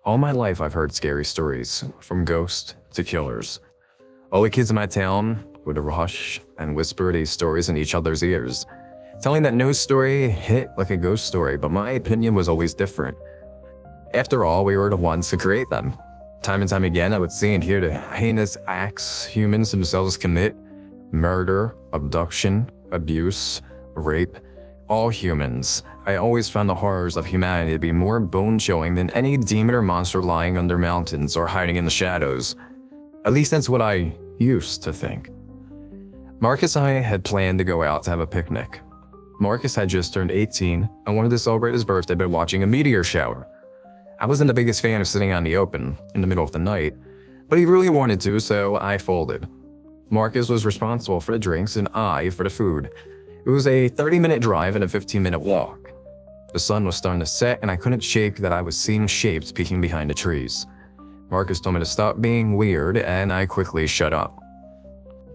All my life I've heard scary stories, from ghosts to killers. All the kids in my town would rush and whisper these stories in each other's ears, telling that no story hit like a ghost story, but my opinion was always different. After all, we were the ones to create them. Time and time again, I would see and hear the heinous acts humans themselves commit: murder, abduction, abuse, rape. All humans. I always found the horrors of humanity to be more bone-chilling than any demon or monster lying under mountains or hiding in the shadows. At least that's what I used to think. Marcus and I had planned to go out to have a picnic. Marcus had just turned 18 and wanted to celebrate his birthday by watching a meteor shower. I wasn't the biggest fan of sitting out in the open in the middle of the night, but he really wanted to, so I folded. Marcus was responsible for the drinks and I for the food. It was a 30-minute drive and a 15-minute walk. The sun was starting to set and I couldn't shake that I was seeing shapes peeking behind the trees. Marcus told me to stop being weird and I quickly shut up.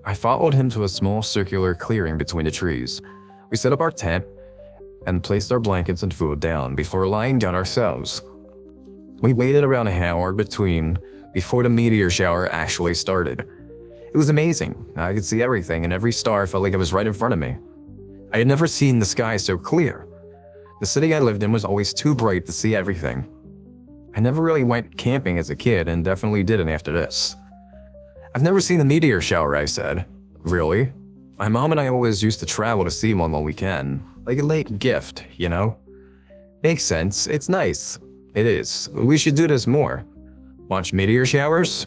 I followed him to a small circular clearing between the trees. We set up our tent and placed our blankets and food down before lying down ourselves. We waited around an hour before the meteor shower actually started. It was amazing. I could see everything and every star felt like it was right in front of me. I had never seen the sky so clear. The city I lived in was always too bright to see everything. I never really went camping as a kid and definitely didn't after this. I've never seen a meteor shower, I said. Really? My mom and I always used to travel to see one when we can. Like a late gift, you know? Makes sense. It's nice. It is. We should do this more. Watch meteor showers?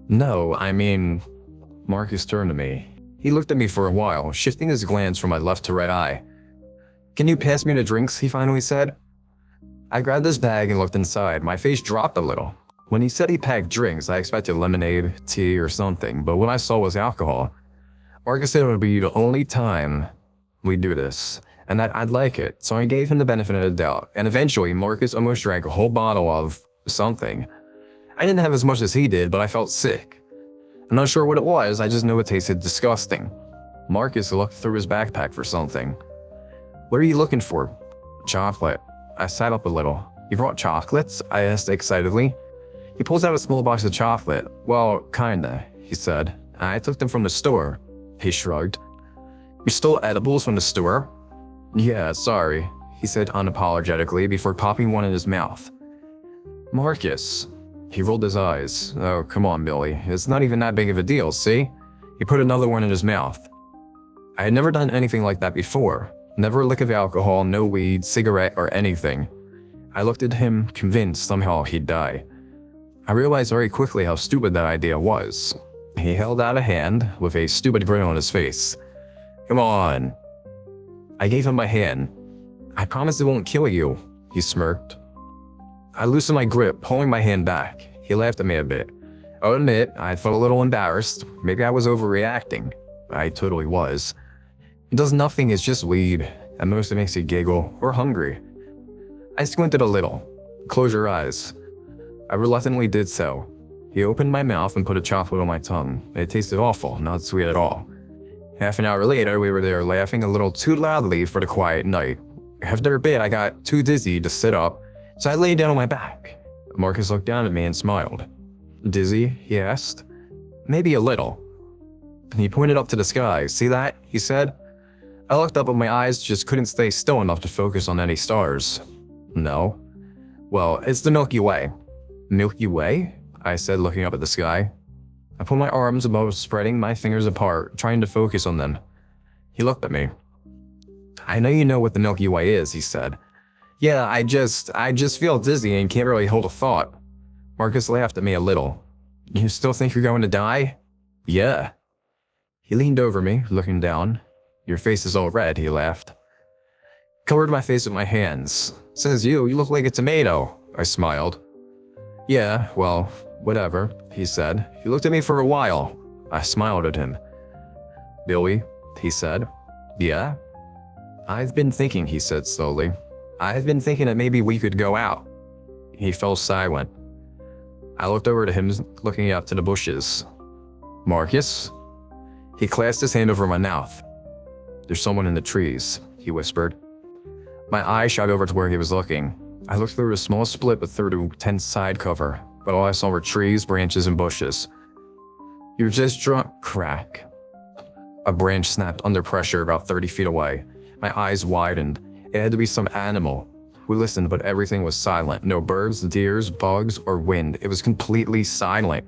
No, I mean... Marcus turned to me. He looked at me for a while, shifting his glance from my left to right eye. Can you pass me the drinks? He finally said. I grabbed his bag and looked inside. My face dropped a little. When he said he packed drinks, I expected lemonade, tea, or something, but what I saw was alcohol. Marcus said it would be the only time we'd do this, and that I'd like it, so I gave him the benefit of the doubt, and eventually Marcus almost drank a whole bottle of something. I didn't have as much as he did, but I felt sick. I'm not sure what it was, I just knew it tasted disgusting. Marcus looked through his backpack for something. What are you looking for? Chocolate. I sat up a little. You brought chocolates? I asked excitedly. He pulls out a small box of chocolate. Well, kinda, he said. I took them from the store. He shrugged. You stole edibles from the store? Yeah, sorry, he said unapologetically before popping one in his mouth. Marcus. He rolled his eyes. Oh, come on, Billy. It's not even that big of a deal, see? He put another one in his mouth. I had never done anything like that before. Never a lick of alcohol, no weed, cigarette, or anything. I looked at him, convinced somehow he'd die. I realized very quickly how stupid that idea was. He held out a hand with a stupid grin on his face. Come on. I gave him my hand. I promise it won't kill you, he smirked. I loosened my grip, pulling my hand back. He laughed at me a bit. I'll admit, I felt a little embarrassed. Maybe I was overreacting. I totally was. It does nothing, it's just weed. At most it makes you giggle or hungry. I squinted a little. Close your eyes. I reluctantly did so. He opened my mouth and put a chocolate on my tongue. It tasted awful, not sweet at all. Half an hour later, we were there laughing a little too loudly for the quiet night. After a bit, I got too dizzy to sit up, so I lay down on my back. Marcus looked down at me and smiled. Dizzy? He asked. Maybe a little. He pointed up to the sky. See that? He said. I looked up, but my eyes just couldn't stay still enough to focus on any stars. No. Well, it's the Milky Way. Milky Way? I said, looking up at the sky. I put my arms above, spreading my fingers apart, trying to focus on them. He looked at me. I know you know what the Milky Way is, he said. Yeah, I just feel dizzy and can't really hold a thought. Marcus laughed at me a little. You still think you're going to die? Yeah. He leaned over me, looking down. Your face is all red, he laughed. Covered my face with my hands. Says you look like a tomato, I smiled. Yeah, well, whatever, he said. He looked at me for a while. I smiled at him. Billy, he said. Yeah? I've been thinking, he said slowly. I've been thinking that maybe we could go out. He fell silent. I looked over to him, looking out to the bushes. Marcus? He clasped his hand over my mouth. There's someone in the trees, he whispered. My eye shot over to where he was looking. I looked through a small split but through the tent side cover, but all I saw were trees, branches, and bushes. "You just drunk," crack. A branch snapped under pressure about 30 feet away. My eyes widened. It had to be some animal. We listened, but everything was silent. No birds, deers, bugs, or wind. It was completely silent.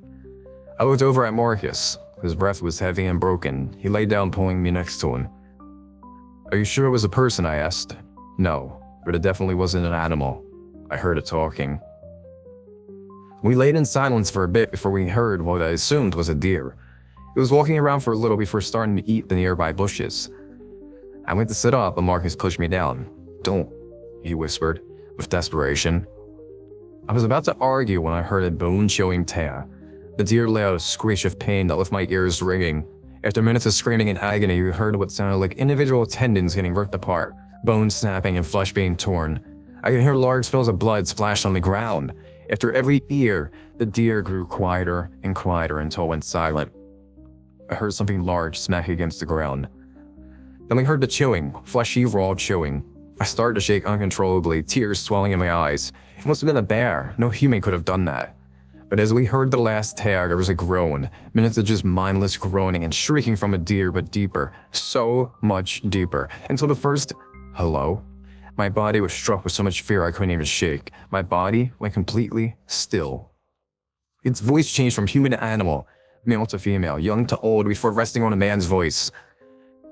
I looked over at Marcus. His breath was heavy and broken. He lay down, pulling me next to him. "Are you sure it was a person?" I asked. "No, but it definitely wasn't an animal. I heard it talking." We laid in silence for a bit before we heard what I assumed was a deer. It was walking around for a little before starting to eat the nearby bushes. I went to sit up, but Marcus pushed me down. "Don't," he whispered, with desperation. I was about to argue when I heard a bone-chilling tear. The deer let out a screech of pain that left my ears ringing. After minutes of screaming in agony, we heard what sounded like individual tendons getting ripped apart, bones snapping and flesh being torn. I could hear large spills of blood splash on the ground. After every ear, the deer grew quieter and quieter until it went silent. I heard something large smack against the ground. Then we heard the chewing, fleshy, raw chewing. I started to shake uncontrollably, tears swelling in my eyes. It must have been a bear. No human could have done that. But as we heard the last tear, there was a groan. Minutes of just mindless groaning and shrieking from a deer, but deeper. So much deeper. Until the first hello. My body was struck with so much fear I couldn't even shake. My body went completely still. Its voice changed from human to animal, male to female, young to old, before resting on a man's voice.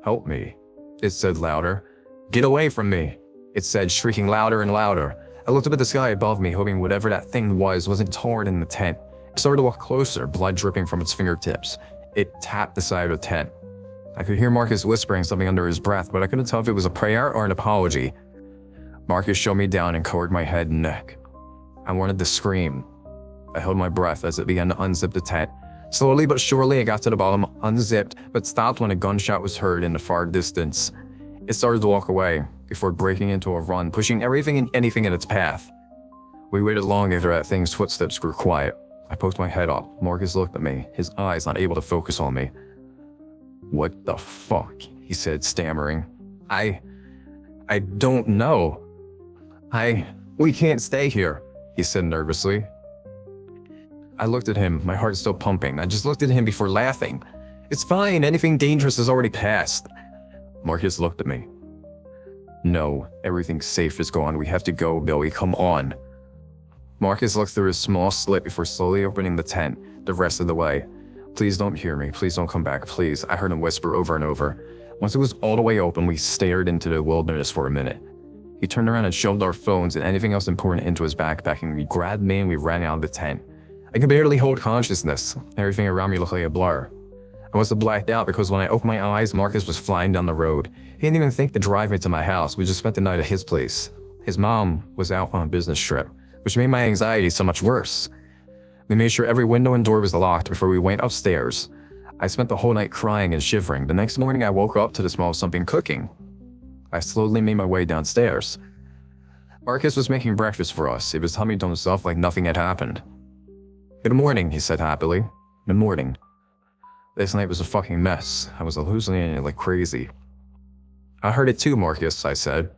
"Help me," it said louder. "Get away from me," it said, shrieking louder and louder. I looked up at the sky above me, hoping whatever that thing wasn't torn in the tent. It started to walk closer, blood dripping from its fingertips. It tapped the side of the tent. I could hear Marcus whispering something under his breath, but I couldn't tell if it was a prayer or an apology. Marcus showed me down and covered my head and neck. I wanted to scream. I held my breath as it began to unzip the tent. Slowly but surely, it got to the bottom, unzipped, but stopped when a gunshot was heard in the far distance. It started to walk away, before breaking into a run, pushing everything and anything in its path. We waited long after that thing's footsteps grew quiet. I poked my head up. Marcus looked at me, his eyes not able to focus on me. "What the fuck?" he said, stammering. I don't know. We can't stay here," he said nervously. I looked at him, my heart still pumping. I just looked at him before laughing. "It's fine, anything dangerous has already passed." Marcus looked at me. "No, everything safe is gone. We have to go, Billy, come on." Marcus looked through a small slit before slowly opening the tent the rest of the way. "Please don't hear me, please don't come back, please," I heard him whisper over and over. Once it was all the way open, we stared into the wilderness for a minute. He turned around and shoved our phones and anything else important into his backpack, and we grabbed me and we ran out of the tent. I could barely hold consciousness. Everything around me looked like a blur. I must have blacked out because when I opened my eyes, Marcus was flying down the road. He didn't even think to drive me to my house. We just spent the night at his place. His mom was out on a business trip, which made my anxiety so much worse. We made sure every window and door was locked before we went upstairs. I spent the whole night crying and shivering. The next morning, I woke up to the smell of something cooking. I slowly made my way downstairs. Marcus was making breakfast for us. He was humming to himself like nothing had happened. "Good morning," he said happily. "Good morning." This night was a fucking mess. I was hallucinating like crazy. "I heard it too, Marcus," I said.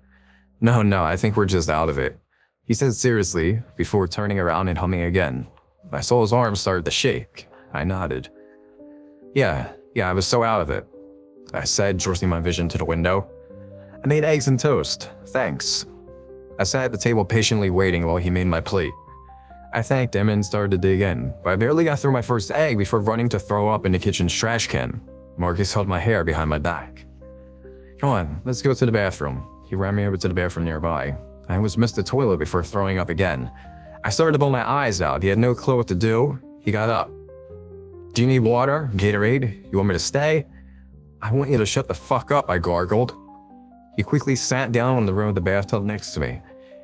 No, I think we're just out of it," he said seriously, before turning around and humming again. I saw his arms started to shake. I nodded. Yeah, I was so out of it," I said, directing my vision to the window. "I made eggs and toast. Thanks." I sat at the table patiently waiting while he made my plate. I thanked him and started to dig in, but I barely got through my first egg before running to throw up in the kitchen's trash can. Marcus held my hair behind my back. "Come on, let's go to the bathroom." He ran me over to the bathroom nearby. I almost missed the toilet before throwing up again. I started to bawl my eyes out. He had no clue what to do. He got up. "Do you need water? Gatorade? You want me to stay?" "I want you to shut the fuck up," I gargled. He quickly sat down on the rim of the bathtub next to me.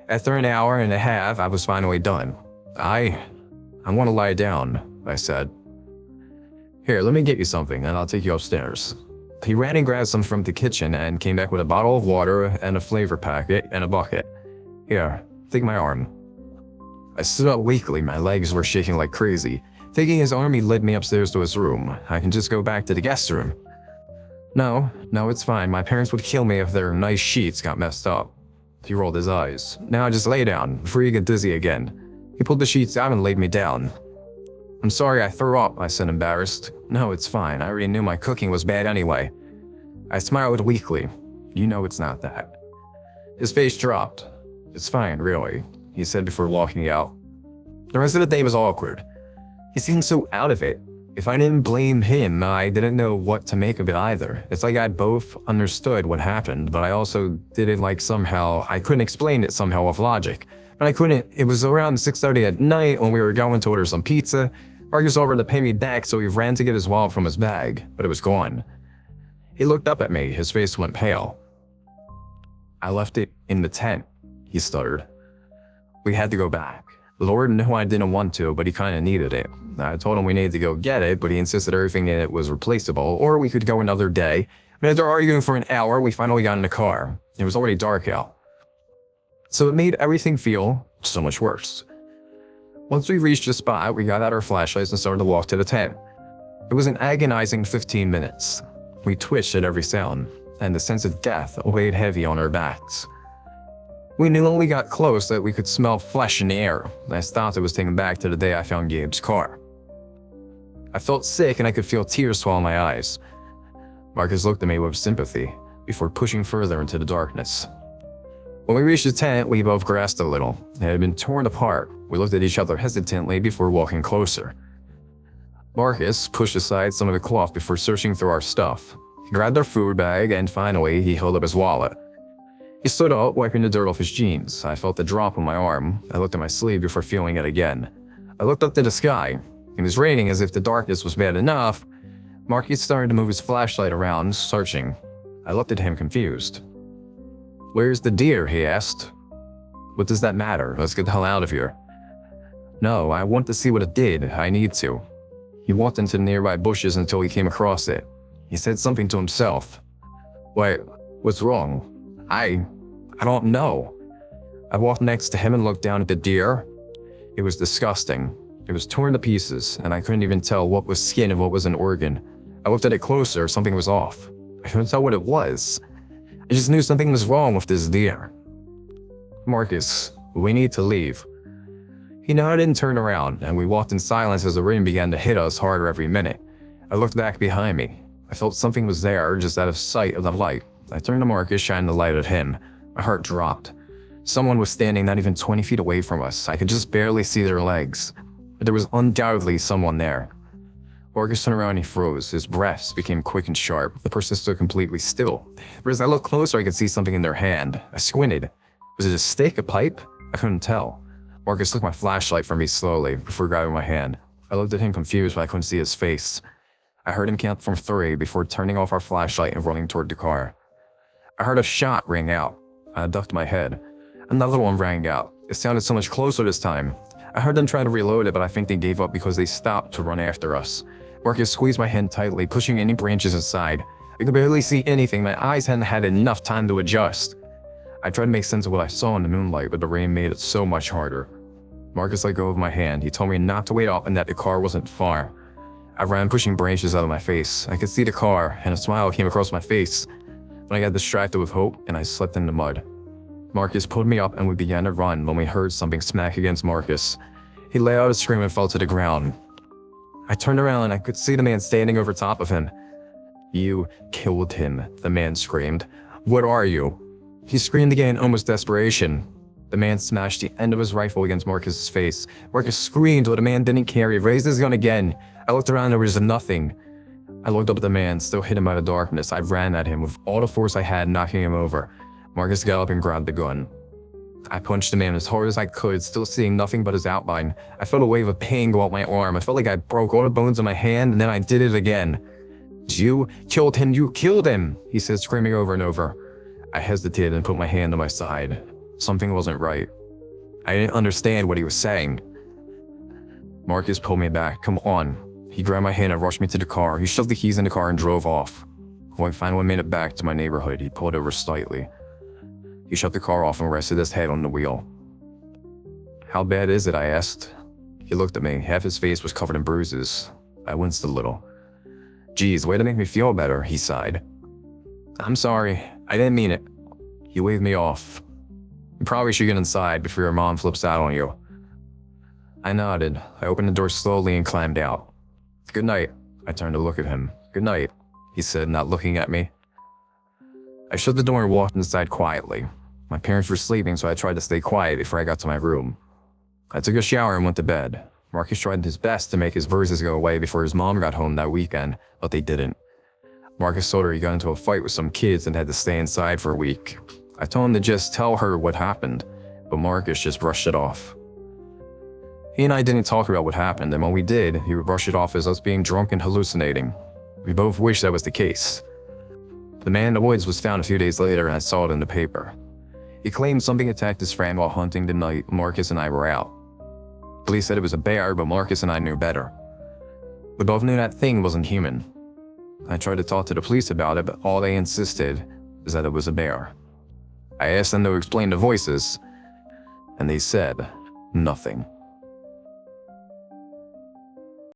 After an hour and a half, I was finally done. I want to lie down," I said. "Here, let me get you something, and I'll take you upstairs." He ran and grabbed some from the kitchen and came back with a bottle of water and a flavor packet and a bucket. "Here, take my arm." I stood up weakly, my legs were shaking like crazy. Taking his arm, he led me upstairs to his room. "I can just go back to the guest room." No, it's fine. My parents would kill me if their nice sheets got messed up." He rolled his eyes. Now just lay down, before you get dizzy again. He pulled the sheets out and laid me down. I'm sorry I threw up, I said, embarrassed. No, it's fine. I already knew my cooking was bad anyway. I smiled weakly. You know it's not that. His face dropped. It's fine, really, he said before walking out. The rest of the day was awkward. He seemed so out of it. If I didn't blame him, I didn't know what to make of it either. It's like I both understood what happened, but I also did it like somehow, I couldn't explain it somehow with logic. But I couldn't, it was around 6:30 at night when we were going to order some pizza. Marcus offered to pay me back, so he ran to get his wallet from his bag, but it was gone. He looked up at me, his face went pale. I left it in the tent, he stuttered. We had to go back. Lord knew I didn't want to, but he kinda needed it. I told him we needed to go get it, but he insisted everything in it was replaceable, or we could go another day. And after arguing for an hour, we finally got in the car. It was already dark out. So it made everything feel so much worse. Once we reached the spot, we got out our flashlights and started to walk to the tent. It was an agonizing 15 minutes. We twitched at every sound, and the sense of death weighed heavy on our backs. We knew when we got close that we could smell flesh in the air. I stopped it was taken back to the day I found Gabe's car. I felt sick and I could feel tears swell my eyes. Marcus looked at me with sympathy before pushing further into the darkness. When we reached the tent, we both grasped a little. It had been torn apart. We looked at each other hesitantly before walking closer. Marcus pushed aside some of the cloth before searching through our stuff. He grabbed our food bag and finally he held up his wallet. He stood up, wiping the dirt off his jeans. I felt the drop on my arm. I looked at my sleeve before feeling it again. I looked up to the sky. It was raining as if the darkness was bad enough. Marcus started to move his flashlight around, searching. I looked at him confused. Where's the deer? He asked. What does that matter? Let's get the hell out of here. No, I want to see what it did. I need to. He walked into the nearby bushes until he came across it. He said something to himself. Wait, what's wrong? I don't know. I walked next to him and looked down at the deer. It was disgusting. It was torn to pieces, and I couldn't even tell what was skin and what was an organ. I looked at it closer, something was off. I couldn't tell what it was. I just knew something was wrong with this deer. Marcus, we need to leave. He nodded and turned around, and we walked in silence as the rain began to hit us harder every minute. I looked back behind me. I felt something was there, just out of sight of the light. I turned to Marcus, shining the light at him. My heart dropped. Someone was standing not even 20 feet away from us. I could just barely see their legs. But there was undoubtedly someone there. Marcus turned around and he froze. His breaths became quick and sharp. The person stood completely still. But as I looked closer, I could see something in their hand. I squinted. Was it a stick, a pipe? I couldn't tell. Marcus took my flashlight from me slowly, before grabbing my hand. I looked at him confused, but I couldn't see his face. I heard him count from 3 before turning off our flashlight and running toward the car. I heard a shot ring out. I ducked my head. Another one rang out. It sounded so much closer this time. I heard them try to reload it, but I think they gave up because they stopped to run after us. Marcus squeezed my hand tightly, pushing any branches aside. I could barely see anything. My eyes hadn't had enough time to adjust. I tried to make sense of what I saw in the moonlight, but the rain made it so much harder. Marcus let go of my hand. He told me not to wait up and that the car wasn't far. I ran, pushing branches out of my face. I could see the car, and a smile came across my face. When I got distracted with hope, and I slipped in the mud. Marcus pulled me up and we began to run when we heard something smack against Marcus. He let out a scream and fell to the ground. I turned around and I could see the man standing over top of him. You killed him, the man screamed. What are you? He screamed again, almost desperation. The man smashed the end of his rifle against Marcus's face. Marcus screamed, but the man didn't care. He raised his gun again. I looked around and there was nothing. I looked up at the man, still hidden by the darkness. I ran at him with all the force I had, knocking him over. Marcus got up and grabbed the gun. I punched the man as hard as I could, still seeing nothing but his outline. I felt a wave of pain go up my arm. I felt like I broke all the bones in my hand, and then I did it again. You killed him, you killed him, he said, screaming over and over. I hesitated and put my hand on my side. Something wasn't right. I didn't understand what he was saying. Marcus pulled me back. Come on. He grabbed my hand and rushed me to the car. He shoved the keys in the car and drove off. When I finally made it back to my neighborhood, he pulled over slightly. He shut the car off and rested his head on the wheel. How bad is it? I asked. He looked at me. Half his face was covered in bruises. I winced a little. Geez, way to make me feel better, he sighed. I'm sorry. I didn't mean it. He waved me off. You probably should get inside before your mom flips out on you. I nodded. I opened the door slowly and climbed out. Good night. I turned to look at him. Good night, he said, not looking at me. I shut the door and walked inside quietly. My parents were sleeping, so I tried to stay quiet before I got to my room. I took a shower and went to bed. Marcus tried his best to make his bruises go away before his mom got home that weekend, but they didn't. Marcus told her he got into a fight with some kids and had to stay inside for a week. I told him to just tell her what happened, but Marcus just brushed it off. He and I didn't talk about what happened, and when we did, he would brush it off as us being drunk and hallucinating. We both wished that was the case. The man in the woods was found a few days later, and I saw it in the paper. He claimed something attacked his friend while hunting the night Marcus and I were out. Police said it was a bear, but Marcus and I knew better. We both knew that thing wasn't human. I tried to talk to the police about it, but all they insisted was that it was a bear. I asked them to explain the voices, and they said nothing.